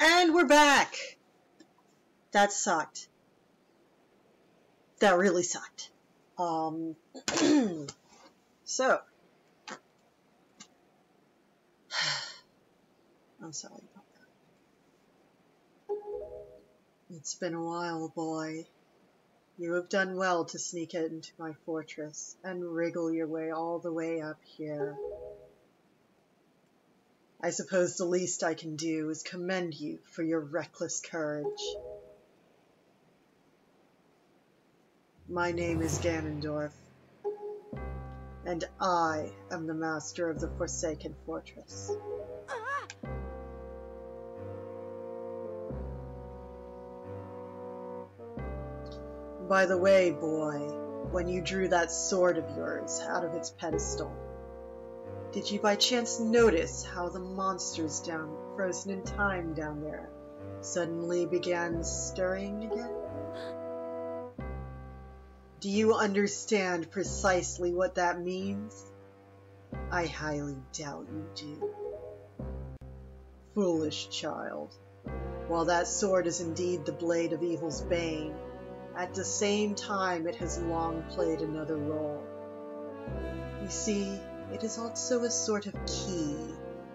And we're back! That sucked. That really sucked. So. I'm sorry about that. It's been a while, boy. You have done well to sneak into my fortress and wriggle your way all the way up here. I suppose the least I can do is commend you for your reckless courage. My name is Ganondorf, and I am the master of the Forsaken Fortress. By the way, boy, when you drew that sword of yours out of its pedestal, did you by chance notice how the monsters frozen in time down there suddenly began stirring again? Do you understand precisely what that means? I highly doubt you do. Foolish child. While that sword is indeed the blade of evil's bane, at the same time it has long played another role. You see, it is also a sort of key,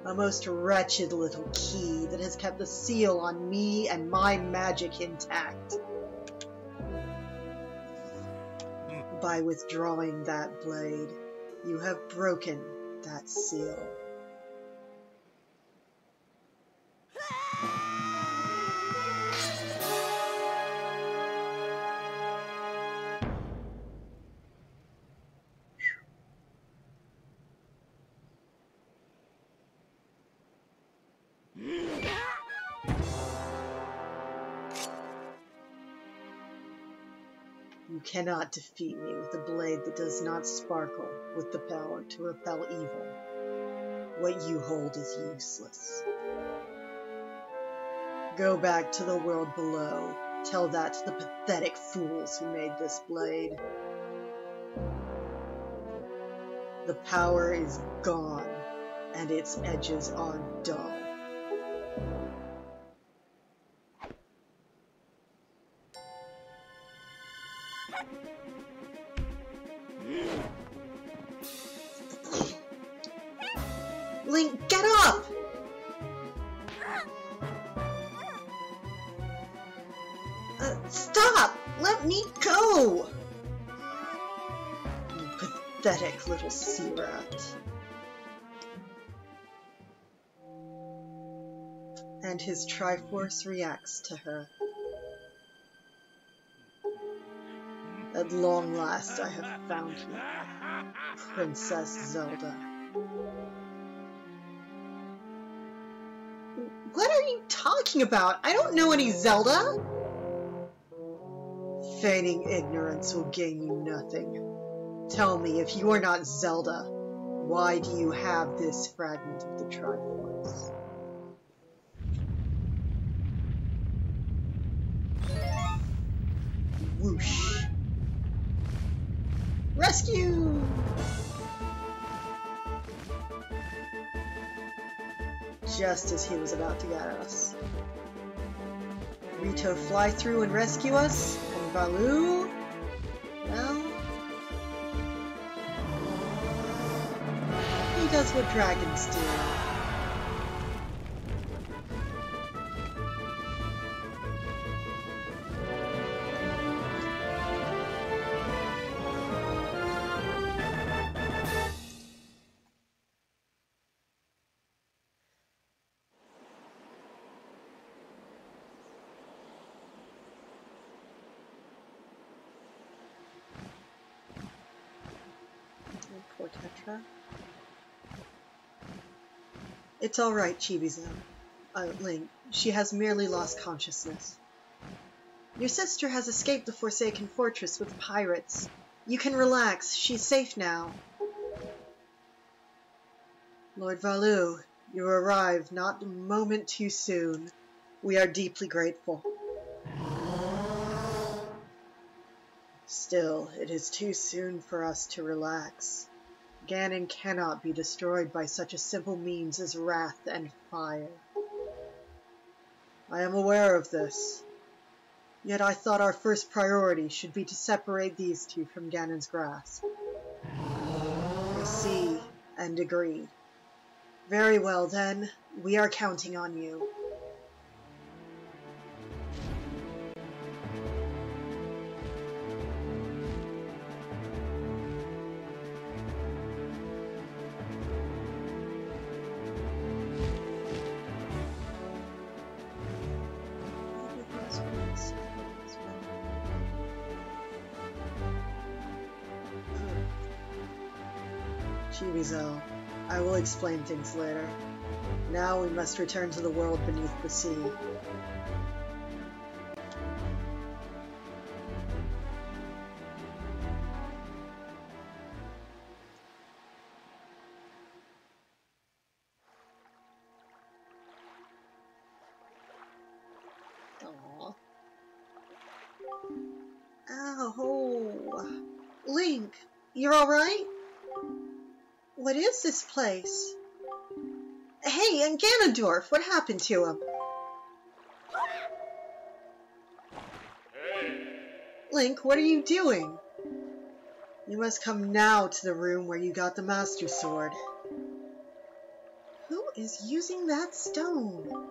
a most wretched little key that has kept the seal on me and my magic intact. By withdrawing that blade, you have broken that seal. You cannot defeat me with a blade that does not sparkle with the power to repel evil. What you hold is useless. Go back to the world below. Tell that to the pathetic fools who made this blade. The power is gone, and its edges are dull. Link, get up! Stop! Let me go! You pathetic little sea rat. And his Triforce reacts to her. At long last I have found you, Princess Zelda. What are you talking about? I don't know any Zelda! Feigning ignorance will gain you nothing. Tell me, if you are not Zelda, why do you have this fragment of the Triforce? Whoosh. Rescue! Just as he was about to get us. Rito fly through and rescue us, and Baloo, well, he does what dragons do. Poor Tetra. It's alright, Chibi-Zel. Link, she has merely lost consciousness. Your sister has escaped the Forsaken Fortress with pirates. You can relax, she's safe now. Lord Valoo, you arrived not a moment too soon. We are deeply grateful. Still, it is too soon for us to relax. Ganon cannot be destroyed by such a simple means as wrath and fire. I am aware of this. Yet I thought our first priority should be to separate these two from Ganon's grasp. I see and agree. Very well then, we are counting on you. Chibi-Zel, I will explain things later. Now we must return to the world beneath the sea. Aww. Ow. Link, you're alright? What is this place? Hey, and Ganondorf, what happened to him? Link, what are you doing? You must come now to the room where you got the Master Sword. Who is using that stone?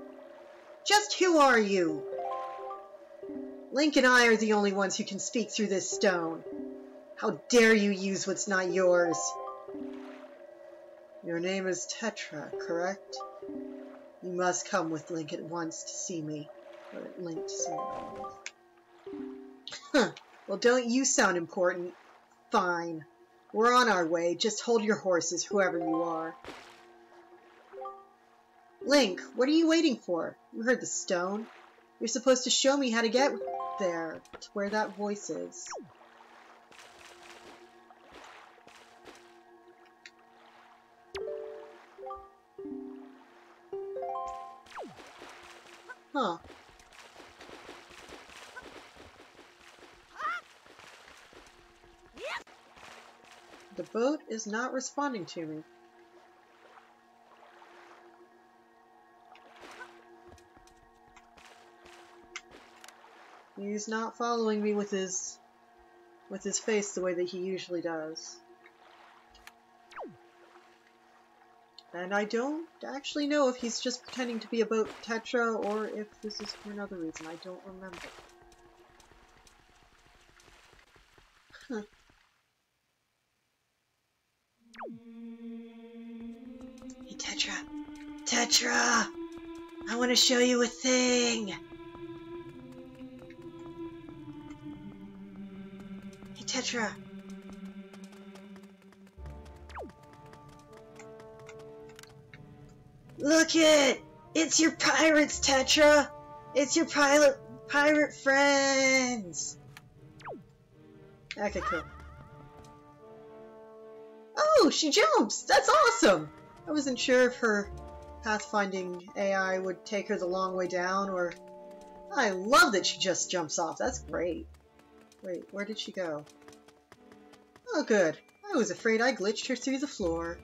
Just who are you? Link and I are the only ones who can speak through this stone. How dare you use what's not yours? Your name is Tetra, correct? You must come with Link at once to see me. Or Link to see me. Huh. Well, don't you sound important. Fine. We're on our way. Just hold your horses, whoever you are. Link, what are you waiting for? You heard the stone. You're supposed to show me how to get there, to where that voice is. Huh. The boat is not responding to me. He's not following me with his face the way that he usually does. And I don't actually know if he's just pretending to be about Tetra or if this is for another reason. I don't remember. Huh. Hey, Tetra! Tetra! I want to show you a thing! Hey, Tetra! Look it! It's your pirates, Tetra! It's your pirate friends! Okay, cool. Oh, she jumps! That's awesome! I wasn't sure if her pathfinding AI would take her the long way down, or... I love that she just jumps off. That's great. Wait, where did she go? Oh, good. I was afraid I glitched her through the floor.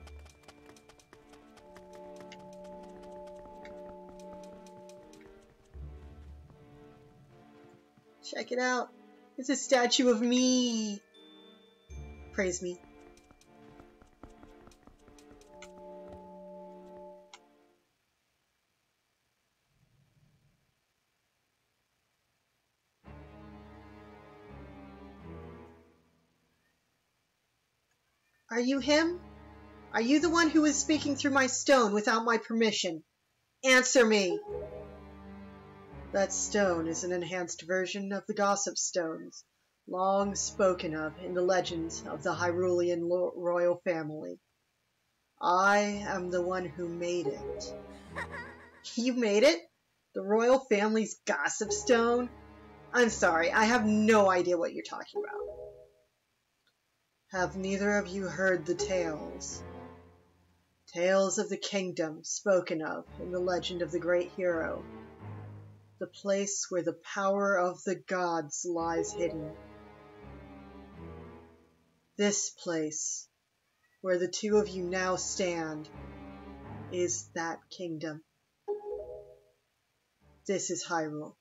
Check it out. It's a statue of me. Praise me. Are you him? Are you the one who is speaking through my stone without my permission? Answer me! That stone is an enhanced version of the Gossip Stones, long spoken of in the legends of the Hyrulean royal family. I am the one who made it. You made it? The royal family's Gossip Stone? I'm sorry, I have no idea what you're talking about. Have neither of you heard the tales? Tales of the kingdom spoken of in the legend of the great hero. The place where the power of the gods lies hidden. This place, where the two of you now stand, is that kingdom. This is Hyrule,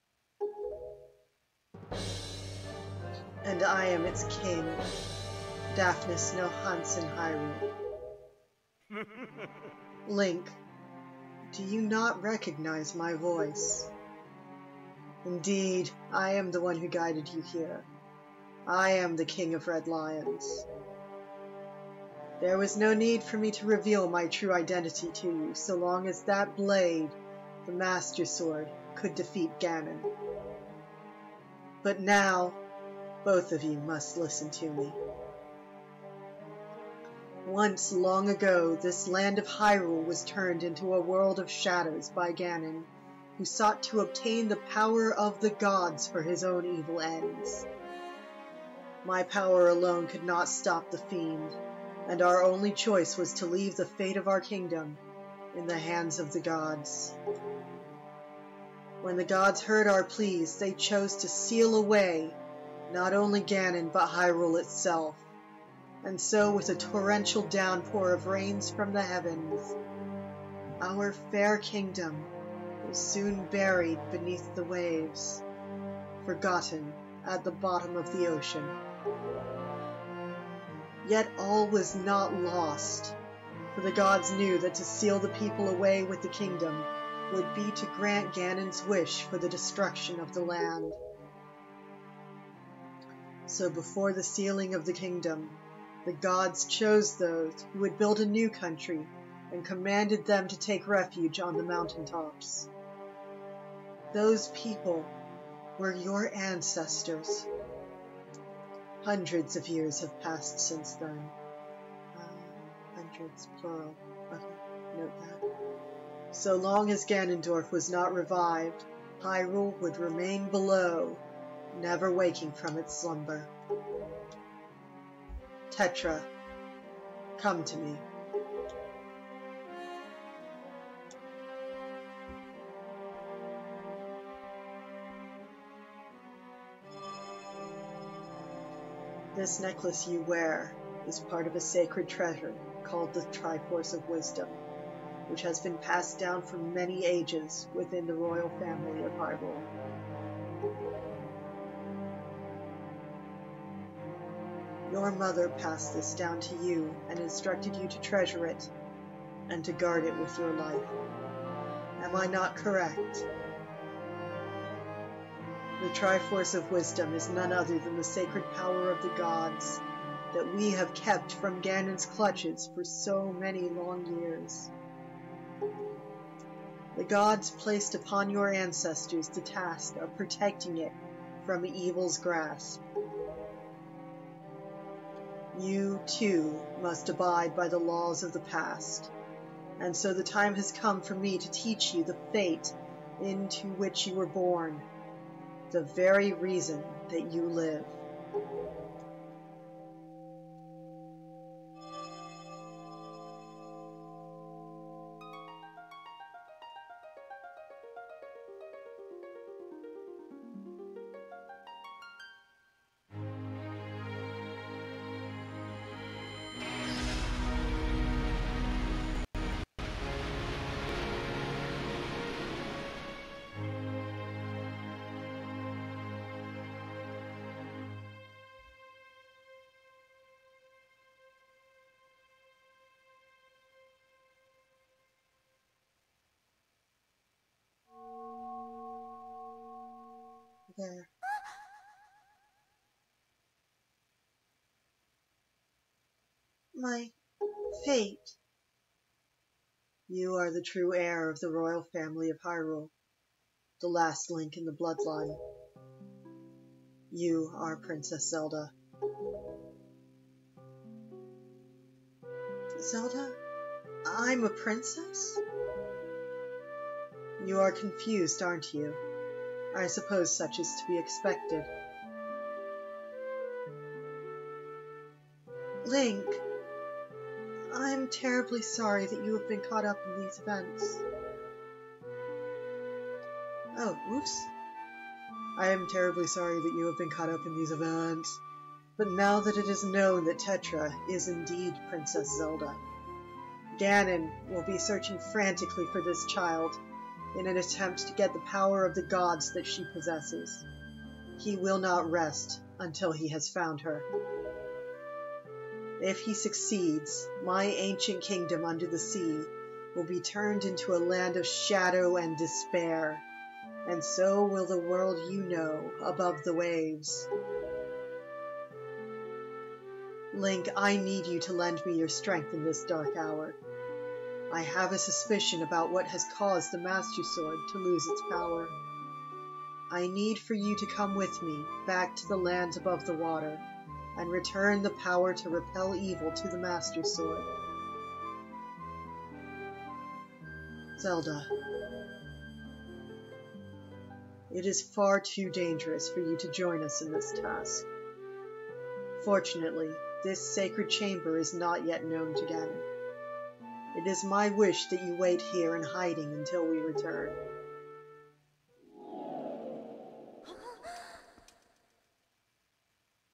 and I am its king, Daphnis no Hansen Hyrule. Link, do you not recognize my voice? Indeed, I am the one who guided you here. I am the King of Red Lions. There was no need for me to reveal my true identity to you, so long as that blade, the Master Sword, could defeat Ganon. But now, both of you must listen to me. Once, long ago, this land of Hyrule was turned into a world of shadows by Ganon, who sought to obtain the power of the gods for his own evil ends. My power alone could not stop the fiend, and our only choice was to leave the fate of our kingdom in the hands of the gods. When the gods heard our pleas, they chose to seal away not only Ganon but Hyrule itself, and so with a torrential downpour of rains from the heavens, our fair kingdom was soon buried beneath the waves, forgotten at the bottom of the ocean. Yet all was not lost, for the gods knew that to seal the people away with the kingdom would be to grant Ganon's wish for the destruction of the land. So before the sealing of the kingdom, the gods chose those who would build a new country and commanded them to take refuge on the mountaintops. Those people were your ancestors. Hundreds of years have passed since then. Hundreds, plural. Okay, note that. So long as Ganondorf was not revived, Hyrule would remain below, never waking from its slumber. Tetra, come to me. This necklace you wear is part of a sacred treasure called the Triforce of Wisdom, which has been passed down for many ages within the royal family of Hyrule. Your mother passed this down to you and instructed you to treasure it and to guard it with your life. Am I not correct? The Triforce of Wisdom is none other than the sacred power of the gods that we have kept from Ganon's clutches for so many long years. The gods placed upon your ancestors the task of protecting it from evil's grasp. You, too, must abide by the laws of the past, and so the time has come for me to teach you the fate into which you were born, the very reason that you live. There. My fate. You are the true heir of the royal family of Hyrule, the last link in the bloodline. You are Princess Zelda. Zelda? I'm a princess? You are confused, aren't you? I suppose such is to be expected. Link, I'm terribly sorry that you have been caught up in these events. Oh, whoops. I am terribly sorry that you have been caught up in these events. But now that it is known that Tetra is indeed Princess Zelda, Ganon will be searching frantically for this child in an attempt to get the power of the gods that she possesses. He will not rest until he has found her. If he succeeds, my ancient kingdom under the sea will be turned into a land of shadow and despair, and so will the world you know above the waves. Link, I need you to lend me your strength in this dark hour. I have a suspicion about what has caused the Master Sword to lose its power. I need for you to come with me back to the lands above the water and return the power to repel evil to the Master Sword. Zelda, it is far too dangerous for you to join us in this task. Fortunately, this sacred chamber is not yet known to Ganon. It is my wish that you wait here in hiding until we return.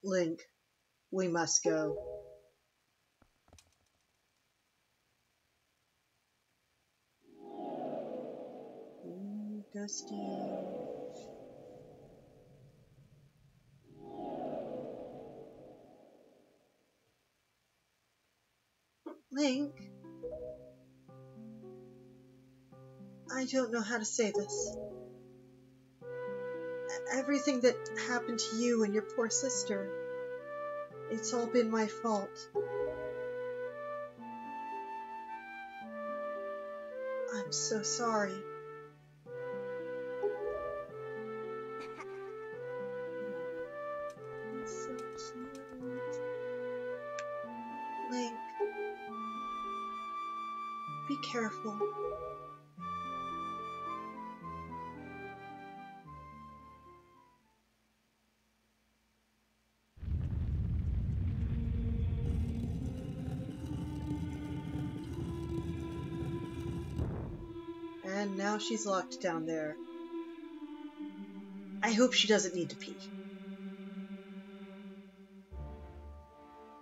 Link, we must go. Gusty. Link, I don't know how to say this. Everything that happened to you and your poor sister, it's all been my fault. I'm so sorry. It's so cute. Link, be careful. And now she's locked down there. I hope she doesn't need to pee.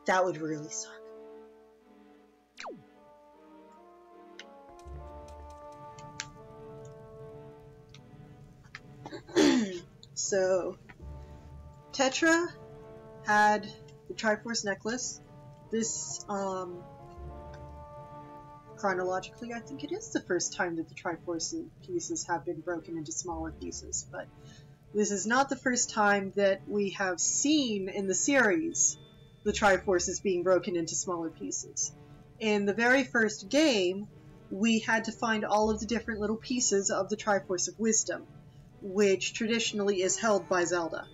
That would really suck. So, Tetra had the Triforce necklace. This, chronologically, I think it is the first time that the Triforce pieces have been broken into smaller pieces, but this is not the first time that we have seen in the series the Triforces being broken into smaller pieces. In the very first game, we had to find all of the different little pieces of the Triforce of Wisdom, which traditionally is held by Zelda.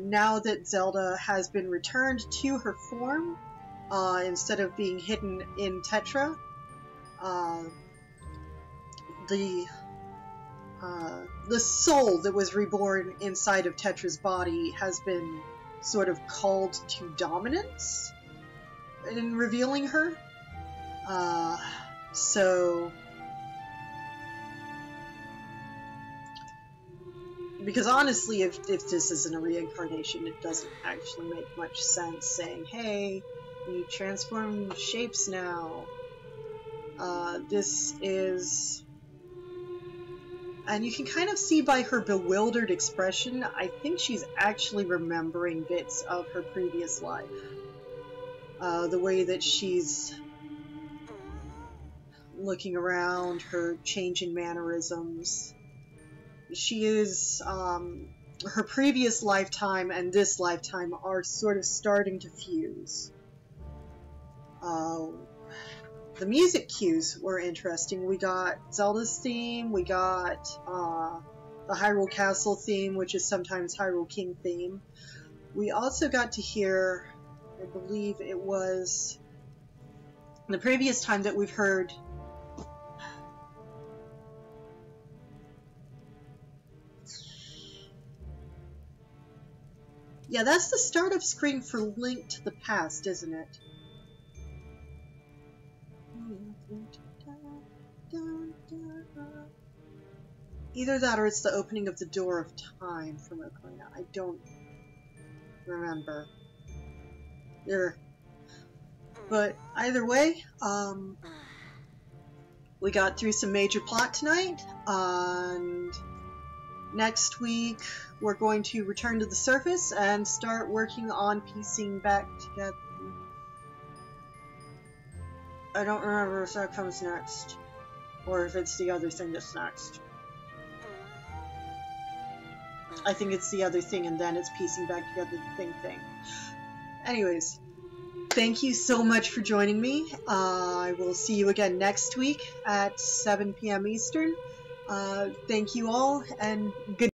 Now that Zelda has been returned to her form, instead of being hidden in Tetra, the soul that was reborn inside of Tetra's body has been sort of called to dominance in revealing her. Because honestly, if this isn't a reincarnation, it doesn't actually make much sense saying, hey, you transform shapes now. This is... And you can kind of see by her bewildered expression, I think she's actually remembering bits of her previous life. The way that she's looking around, her changing mannerisms. She is, her previous lifetime and this lifetime are sort of starting to fuse. The music cues were interesting. We got Zelda's theme, we got the Hyrule Castle theme, which is sometimes Hyrule King theme. We also got to hear, I believe it was the previous time that we've heard yeah, that's the startup screen for Link to the Past, isn't it? Either that or it's the opening of the Door of Time from Ocarina. I don't remember. But either way, we got through some major plot tonight, and next week we're going to return to the surface and start working on piecing back together. I don't remember if that comes next, or if it's the other thing that's next. I think it's the other thing, and then it's piecing back together the thing. Anyways, thank you so much for joining me. I will see you again next week at 7 p.m. Eastern. Thank you all, and good